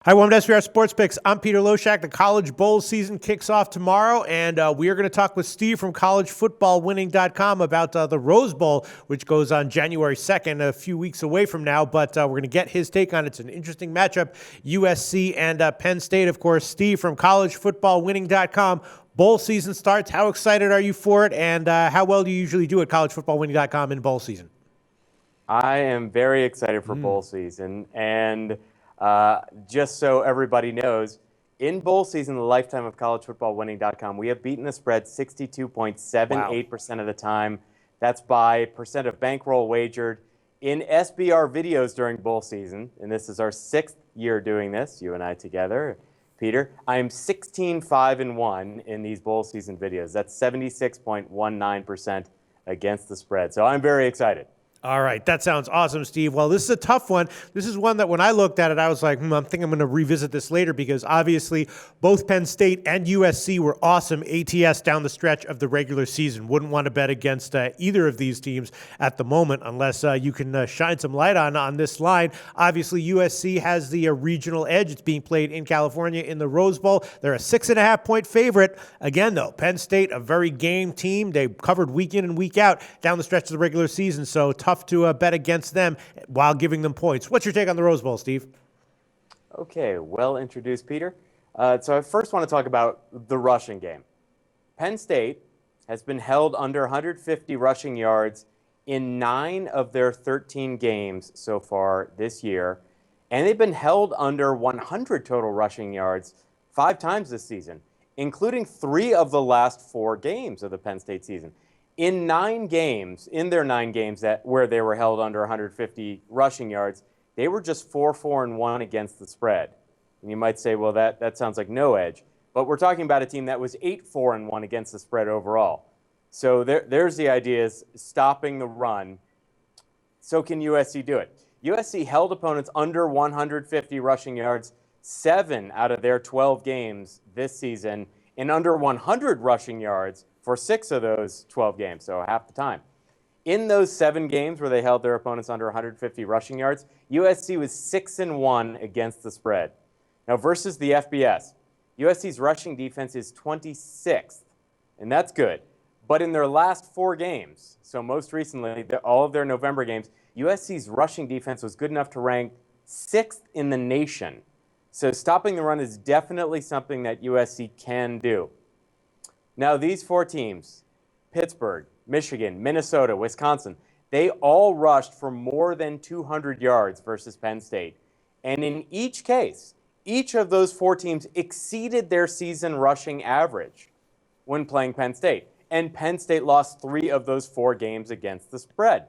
Hi, welcome to SBR Sports Picks. I'm Peter Loshak. The college bowl season kicks off tomorrow, and we are going to talk with Steve from collegefootballwinning.com about the Rose Bowl, which goes on January 2nd, a few weeks away from now, but we're going to get his take on it. It's an interesting matchup, USC and Penn State, of course. Steve from collegefootballwinning.com. Bowl season starts. How excited are you for it, and how well do you usually do at collegefootballwinning.com in bowl season? I am very excited for bowl season, and just so everybody knows, in bowl season, the lifetime of collegefootballwinning.com, we have beaten the spread 62.78% of the time. That's by percent of bankroll wagered. In SBR videos during bowl season, and this is our 6th year doing this, you and I together, Peter, I am 16-5-1 in these bowl season videos. That's 76.19% against the spread. So I'm very excited. All right, that sounds awesome, Steve. Well, this is a tough one. This is one that when I looked at it, I was like, I think I'm going to revisit this later because obviously both Penn State and USC were awesome ATS down the stretch of the regular season. Wouldn't want to bet against either of these teams at the moment unless you can shine some light on this line. Obviously, USC has the regional edge. It's being played in California in the Rose Bowl. They're a 6.5-point favorite. Again, though, Penn State, a very game team. They covered week in and week out down the stretch of the regular season, so tough to bet against them while giving them points. What's your take on the Rose Bowl, Steve? Okay, well introduced, Peter. So I first want to talk about the rushing game. Penn State has been held under 150 rushing yards in 9 of their 13 games so far this year, and they've been held under 100 total rushing yards 5 times this season, including 3 of the last 4 games of the Penn State season. In their 9 games where they were held under 150 rushing yards, they were just 4-4-1 against the spread. And you might say, well, that sounds like no edge. But we're talking about a team that was 8-4-1 against the spread overall. So there's the idea, is stopping the run. So can USC do it? USC held opponents under 150 rushing yards 7 out of their 12 games this season, and under 100 rushing yards for 6 of those 12 games, so half the time. In those 7 games where they held their opponents under 150 rushing yards, USC was 6-1 against the spread. Now, versus the FBS, USC's rushing defense is 26th, and that's good. But in their last 4 games, so most recently, all of their November games, USC's rushing defense was good enough to rank 6th in the nation. So stopping the run is definitely something that USC can do. Now, these 4 teams, Pittsburgh, Michigan, Minnesota, Wisconsin, they all rushed for more than 200 yards versus Penn State. And in each case, each of those 4 teams exceeded their season rushing average when playing Penn State. And Penn State lost 3 of those 4 games against the spread.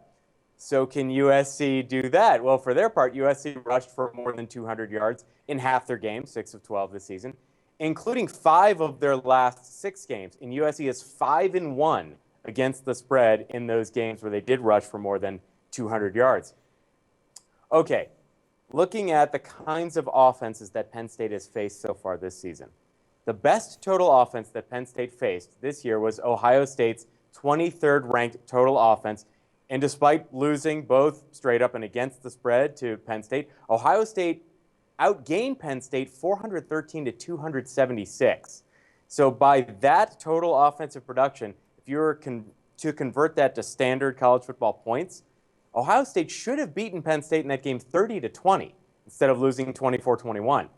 So can USC do that? Well, for their part, USC rushed for more than 200 yards in half their games, 6 of 12 this season, including 5 of their last 6 games. And USC is 5-1 against the spread in those games where they did rush for more than 200 yards. Okay, looking at the kinds of offenses that Penn State has faced so far this season. The best total offense that Penn State faced this year was Ohio State's 23rd ranked total offense. And despite losing both straight up and against the spread to Penn State, Ohio State outgained Penn State 413 to 276. So by that total offensive production, if you were to convert that to standard college football points, Ohio State should have beaten Penn State in that game 30-20 instead of losing 24-21.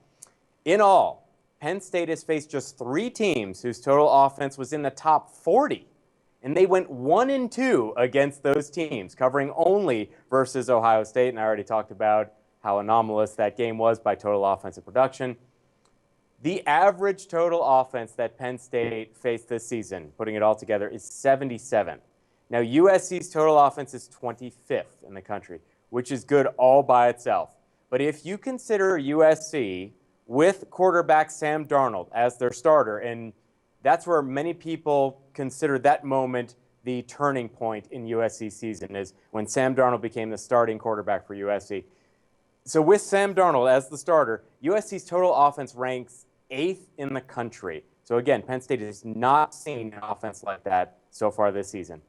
In all, Penn State has faced just 3 teams whose total offense was in the top 40. And they went 1-2 against those teams, covering only versus Ohio State. And I already talked about how anomalous that game was by total offensive production. The average total offense that Penn State faced this season, putting it all together, is 77. Now, USC's total offense is 25th in the country, which is good all by itself. But if you consider USC with quarterback Sam Darnold as their starter, and that's where many people consider that moment the turning point in USC season, is when Sam Darnold became the starting quarterback for USC. So with Sam Darnold as the starter, USC's total offense ranks 8th in the country. So again, Penn State has not seen an offense like that so far this season.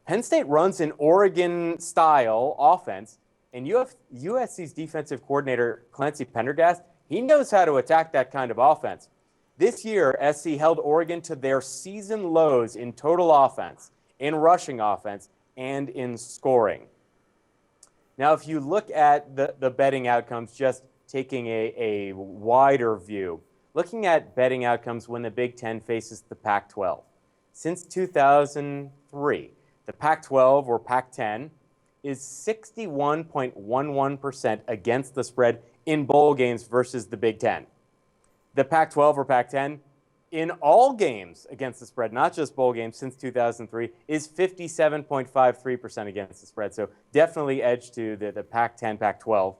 Penn State runs an Oregon-style offense, and USC's defensive coordinator, Clancy Pendergast, He knows how to attack that kind of offense. This year, SC held Oregon to their season lows in total offense, in rushing offense, and in scoring. Now, if you look at the betting outcomes, just taking a wider view, looking at betting outcomes when the Big Ten faces the Pac-12. Since 2003, the Pac-12 or Pac-10 is 61.11% against the spread in bowl games versus the Big Ten. The Pac-12 or Pac-10 in all games against the spread, not just bowl games, since 2003, is 57.53% against the spread. So definitely edge to the Pac-10, Pac-12.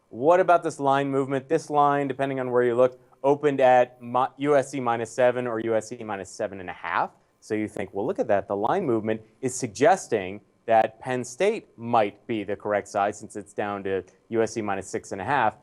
What about this line movement? This line, depending on where you look, opened at USC -7 or USC -7.5. So you think, well, look at that. The line movement is suggesting that Penn State might be the correct side since it's down to USC -6.5.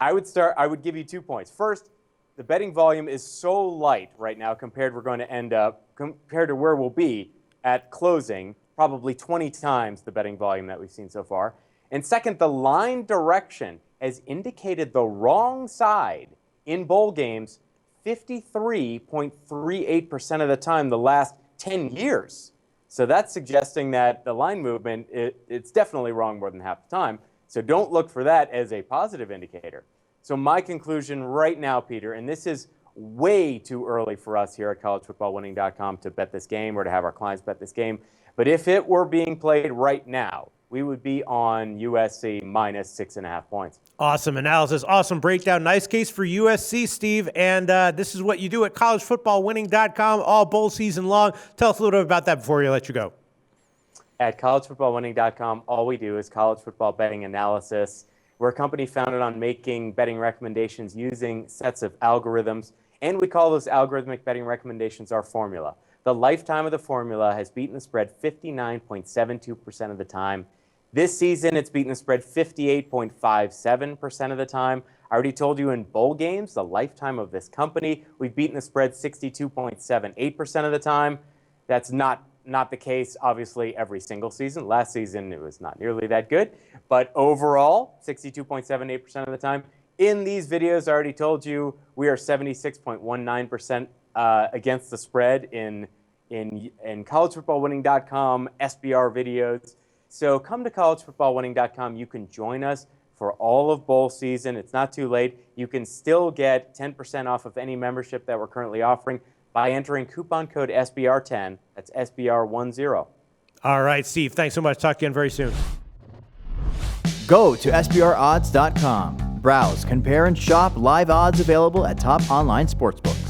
I would give you 2 points. First, the betting volume is so light right now compared to where we'll be at closing, probably 20 times the betting volume that we've seen so far. And second, the line direction has indicated the wrong side in bowl games 53.38% of the time the last 10 years. So that's suggesting that the line movement, it's definitely wrong more than half the time. So don't look for that as a positive indicator. So my conclusion right now, Peter, and this is way too early for us here at collegefootballwinning.com to bet this game or to have our clients bet this game, but if it were being played right now, we would be on USC -6.5 points. Awesome analysis, awesome breakdown. Nice case for USC, Steve. And this is what you do at collegefootballwinning.com all bowl season long. Tell us a little bit about that before we let you go. At collegefootballwinning.com, all we do is college football betting analysis. We're a company founded on making betting recommendations using sets of algorithms, and we call those algorithmic betting recommendations our formula. The lifetime of the formula has beaten the spread 59.72% of the time. This season, it's beaten the spread 58.57% of the time. I already told you in bowl games, the lifetime of this company, we've beaten the spread 62.78% of the time. That's not the case, obviously, every single season. Last season, it was not nearly that good. But overall, 62.78% of the time. In these videos, I already told you, we are 76.19% against the spread in collegefootballwinning.com SBR videos. So come to collegefootballwinning.com. You can join us for all of bowl season. It's not too late. You can still get 10% off of any membership that we're currently offering by entering coupon code SBR10. That's SBR10. All right, Steve. Thanks so much. Talk again very soon. Go to SBRodds.com. Browse, compare, and shop live odds available at top online sportsbooks.